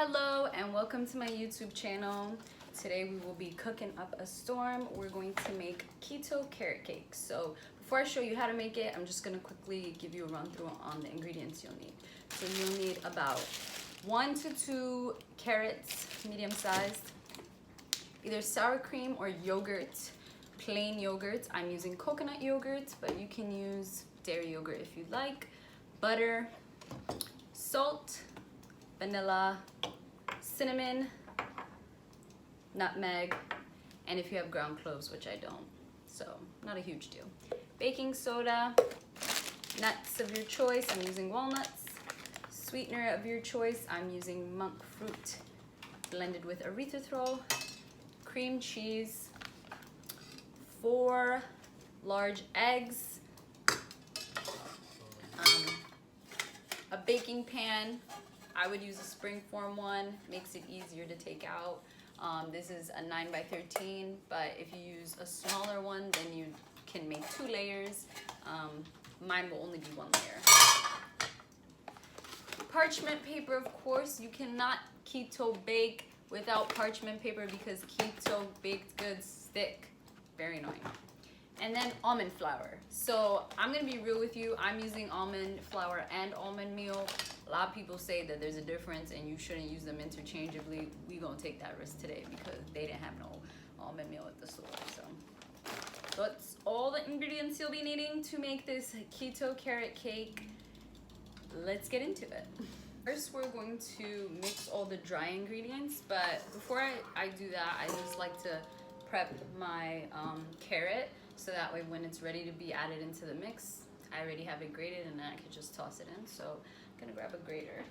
Hello and welcome to my YouTube channel. Today we will be cooking up a storm. We're going to make keto carrot cake. So before I show you how to make it, I'm just going to quickly give you a run through on the ingredients you'll need. So you'll need about 1 to 2 carrots, medium sized, either sour cream or yogurt, plain yogurt. I'm using coconut yogurt, but you can use dairy yogurt if you'd like, butter, salt, vanilla, cinnamon, nutmeg, and if you have ground cloves, which I don't, so not a huge deal. Baking soda, nuts of your choice, I'm using walnuts. Sweetener of your choice, I'm using monk-fruit blended with erythritol. Cream cheese, 4 large eggs, a baking pan. I would use a springform one, makes it easier to take out. This is a 9 by 13, but if you use a smaller one, then you can make 2 layers. Mine will only be 1 layer. Parchment paper, of course. You cannot keto bake without parchment paper because keto baked goods stick. Very annoying. And then almond flour. So I'm gonna be real with you. I'm using almond flour and almond meal. A lot of people say that there's a difference and you shouldn't use them interchangeably. We gonna take that risk today because they didn't have no almond meal at the store. So that's all the ingredients you'll be needing to make this keto carrot cake. Let's get into it. First, we're going to mix all the dry ingredients, but before I do that, I just like to prep my carrot so that way when it's ready to be added into the mix, I already have it grated and then I can just toss it in. So I'm gonna grab a grater.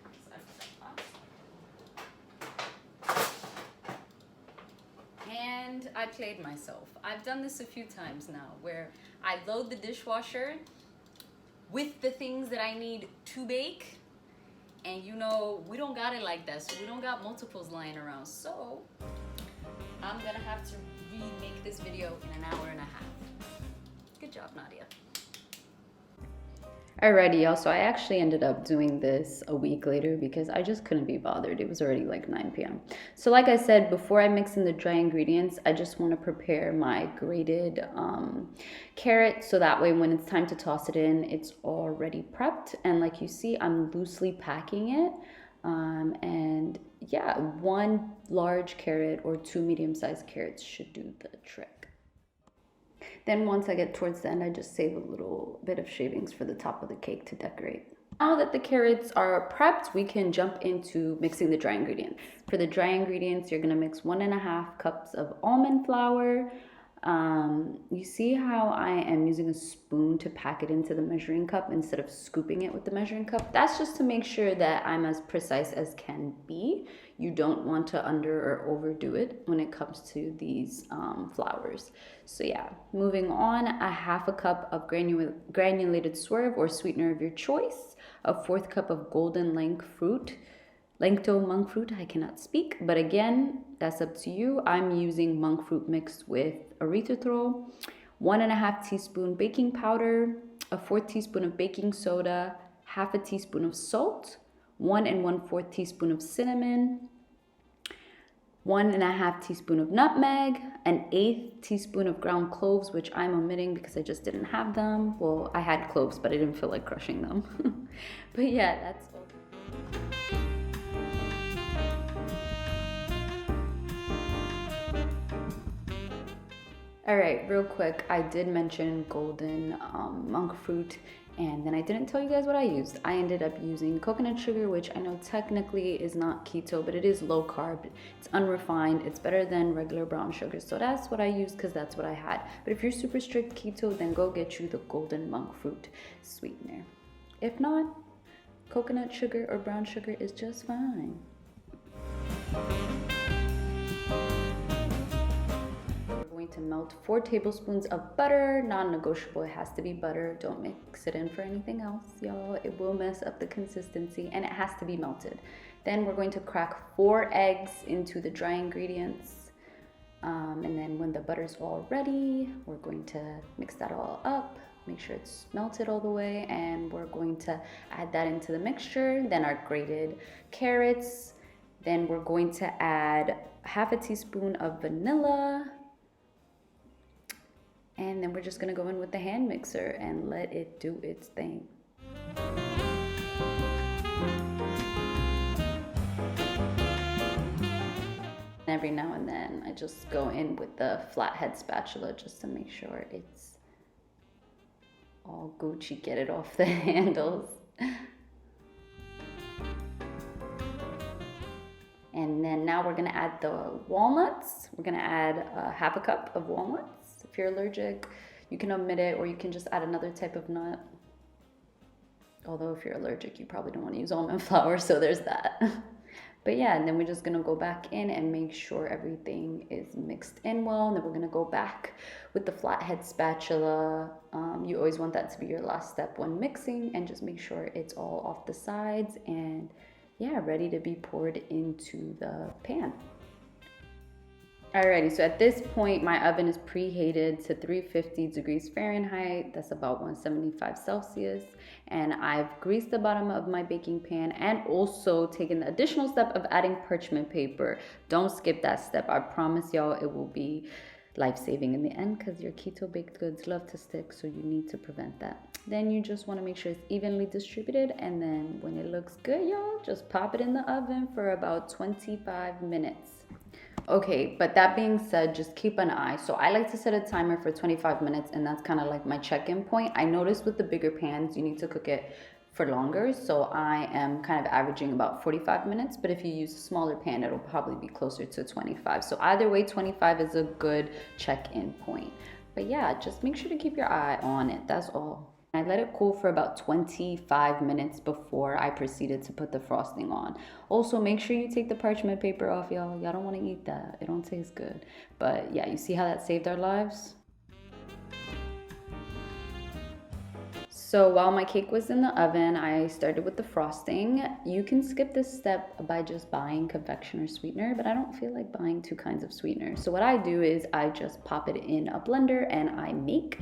And I played myself. I've done this a few times now where I load the dishwasher with the things that I need to bake, and you know, we don't got it like that, so we don't got multiples lying around. So I'm gonna have to remake this video in an hour and a half. Good job, Nadia. Alrighty, y'all, so I actually ended up doing this a week later because I just couldn't be bothered. It was already like 9 p.m. So like I said, before I mix in the dry ingredients, I just want to prepare my grated carrot so that way when it's time to toss it in, it's already prepped. And like you see, I'm loosely packing it. And yeah, 1 large carrot or 2 medium-sized carrots should do the trick. Then once I get towards the end, I just save a little bit of shavings for the top of the cake to decorate. Now that the carrots are prepped, we can jump into mixing the dry ingredients. For the dry ingredients, you're gonna mix 1.5 cups of almond flour. You see how I am using a spoon to pack it into the measuring cup instead of scooping it with the measuring cup? That's just to make sure that I'm as precise as can be. You don't want to under or overdo it when it comes to these flours. So yeah, moving on, 1/2 cup of granulated Swerve or sweetener of your choice, a 1/4 cup of golden Lankto Monk-fruit, I cannot speak, but again, that's up to you. I'm using monk fruit mixed with erythritol, 1.5 teaspoon baking powder, a 1/4 teaspoon of baking soda, 1/2 teaspoon of salt, 1 1/4 teaspoon of cinnamon, 1.5 teaspoon of nutmeg, an 1/8 teaspoon of ground cloves, which I'm omitting because I just didn't have them. Well, I had cloves, but I didn't feel like crushing them. But yeah, that's all. All right, real quick, I did mention golden monk fruit, and then I didn't tell you guys what I used. I ended up using coconut sugar, which I know technically is not keto, but it is low carb. It's unrefined. It's better than regular brown sugar. So that's what I used because that's what I had. But if you're super strict keto, then go get you the golden monk fruit sweetener. If not, coconut sugar or brown sugar is just fine. To melt 4 tablespoons of butter, non-negotiable, it has to be butter. Don't mix it in for anything else, y'all. It will mess up the consistency, and it has to be melted. Then we're going to crack 4 eggs into the dry ingredients, and then when the butter's all ready, we're going to mix that all up, make sure it's melted all the way, and we're going to add that into the mixture. Then our grated carrots, Then we're going to add half a teaspoon of vanilla. And then we're just gonna go in with the hand mixer and let it do its thing. Every now and then I just go in with the flathead spatula just to make sure it's all Gucci, get it off the handles. And then now we're gonna add the walnuts. We're gonna add half a cup of walnuts. If you're allergic, you can omit it, or you can just add another type of nut. Although if you're allergic, you probably don't want to use almond flour, so there's that. But yeah, and then we're just gonna go back in and make sure everything is mixed in well. And then we're gonna go back with the flathead spatula. You always want that to be your last step when mixing, and just make sure it's all off the sides and yeah, ready to be poured into the pan. Alrighty, so at this point, my oven is preheated to 350 degrees Fahrenheit. That's about 175 Celsius. And I've greased the bottom of my baking pan and also taken the additional step of adding parchment paper. Don't skip that step. I promise y'all it will be life-saving in the end, because your keto baked goods love to stick, so you need to prevent that. Then you just want to make sure it's evenly distributed, and then when it looks good, y'all, just pop it in the oven for about 25 minutes. Okay, but that being said, just keep an eye. So I like to set a timer for 25 minutes, and that's kind of like my check-in point. I noticed with the bigger pans, you need to cook it for longer. So I am kind of averaging about 45 minutes, but if you use a smaller pan, it'll probably be closer to 25. So either way, 25 is a good check-in point. But yeah, just make sure to keep your eye on it. That's all. I let it cool for about 25 minutes before I proceeded to put the frosting on. Also, make sure you take the parchment paper off, y'all. Y'all don't want to eat that. It don't taste good. But yeah, you see how that saved our lives? So while my cake was in the oven, I started with the frosting. You can skip this step by just buying confectioner sweetener, but I don't feel like buying two kinds of sweetener. So what I do is I just pop it in a blender and I make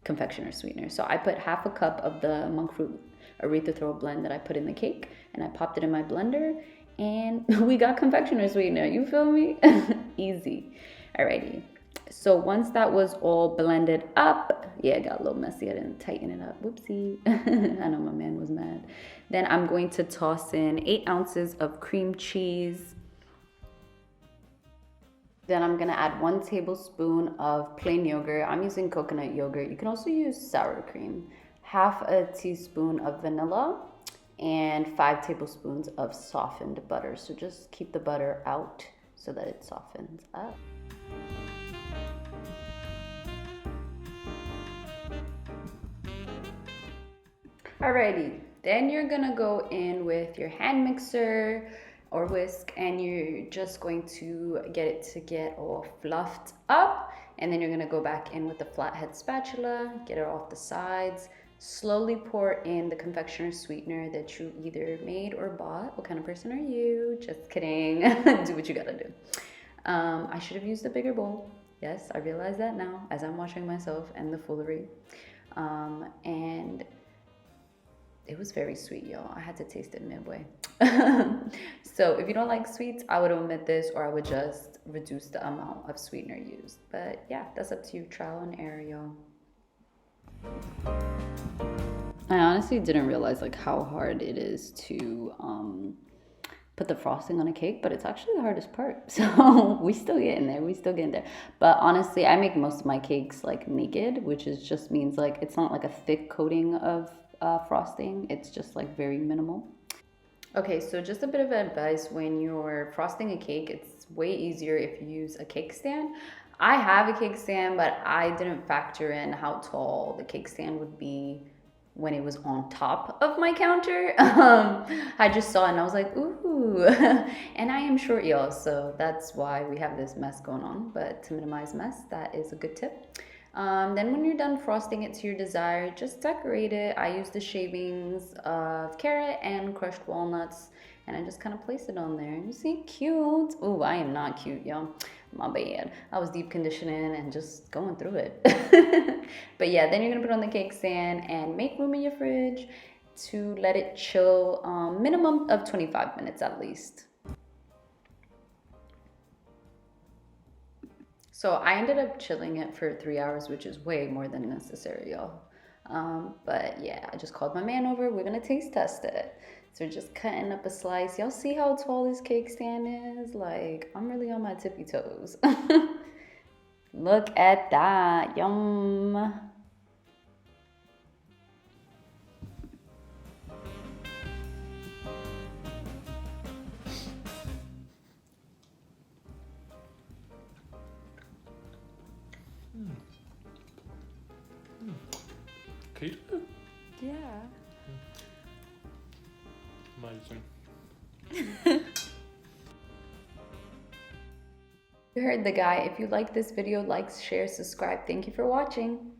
confectioner sweetener. So I put half a cup of the monk-fruit erythritol blend that I put in the cake, and I popped it in my blender, and we got confectioner sweetener. You feel me? Easy. Alrighty. So once that was all blended up, yeah, it got a little messy. I didn't tighten it up. Whoopsie. I know my man was mad. Then I'm going to toss in 8 ounces of cream cheese. Then I'm gonna add 1 tablespoon of plain yogurt. I'm using coconut yogurt. You can also use sour cream. Half a teaspoon of vanilla and 5 tablespoons of softened butter. So just keep the butter out so that it softens up. Alrighty, then you're gonna go in with your hand mixer or whisk, and you're just going to get it to get all fluffed up, and then you're gonna go back in with the flathead spatula, get it off the sides, slowly pour in the confectioner sweetener that you either made or bought. What kind of person are you? Just kidding. Do what you gotta do. I should have used a bigger bowl. Yes, I realize that now as I'm washing myself and the foolery. And it was very sweet, y'all. I had to taste it midway. So if you don't like sweets, I would omit this, or I would just reduce the amount of sweetener used. But yeah, that's up to you. Trial and error, y'all. I honestly didn't realize like how hard it is to put the frosting on a cake, but it's actually the hardest part. So we still getting there. But honestly, I make most of my cakes like naked, which is just means like it's not like a thick coating of frosting. It's just like very minimal. Okay, so just a bit of advice: when you're frosting a cake, it's way easier if you use a cake stand. I have a cake stand, but I didn't factor in how tall the cake stand would be when it was on top of my counter. I just saw it and I was like, ooh. And I am short, y'all, so that's why we have this mess going on. But to minimize mess, that is a good tip. Then when you're done frosting it to your desire, just decorate it. I use the shavings of carrot and crushed walnuts, and I just kind of place it on there. You see, cute. Ooh, I am not cute, y'all. My bad. I was deep conditioning and just going through it. But yeah, then you're gonna put it on the cake stand and make room in your fridge to let it chill, minimum of 25 minutes at least. So I ended up chilling it for 3 hours, which is way more than necessary, y'all. But yeah, I just called my man over. We're gonna taste test it. So we're just cutting up a slice. Y'all see how tall this cake stand is? Like, I'm really on my tippy toes. Look at that. Yum. Keto? Yeah. Amazing. You heard the guy. If you like this video, like, share, subscribe. Thank you for watching.